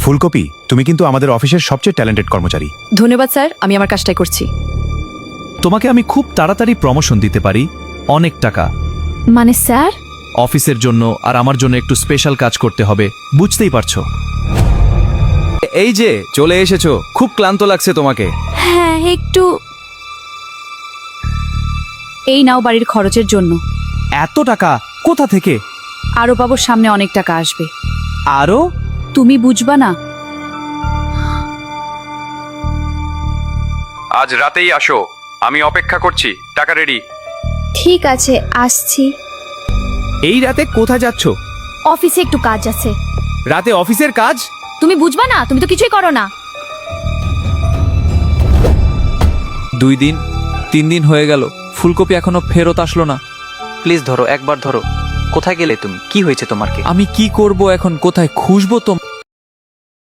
ফুলকপি, তুমি কিন্তু আমাদের অফিসের সবচেয়ে ট্যালেন্টেড কর্মচারী। ধন্যবাদ স্যার, আমি আমার কাজটাই করছি। তোমাকে আমি খুব তাড়াতাড়ি প্রমোশন দিতে পারি, অনেক টাকা। মানে স্যার? অফিসের জন্য আর আমার জন্য একটু স্পেশাল কাজ করতে হবে, বুঝতেই পারছো। এই যে চলে এসেছো, খুব ক্লান্ত লাগছে তোমাকে। হ্যাঁ একটু। এই নাও বাড়ির খরচের জন্য। এত টাকা কোথা থেকে? আরও পাবো, সামনে অনেক টাকা আসবে। আরো? তুমি বুঝবা না। আজ রাতেই আসো, আমি অপেক্ষা করছি। টাকা রেডি। ঠিক আছে, আসছি। এই রাতে কোথায় যাচ্ছ? অফিসে একটু কাজ আছে। রাতে অফিসের কাজ? তুমি বুঝবা না, তুমি তো কিছুই করো না। 2 দিন 3 দিন হয়ে গেল, ফুলকপি এখনো ফেরত আসলো না। প্লিজ ধরো, একবার ধরো। কোথায় গেলে তুমি? কি হয়েছে তোমার? আমি কি করব এখন? কোথায় খুঁজবো? তো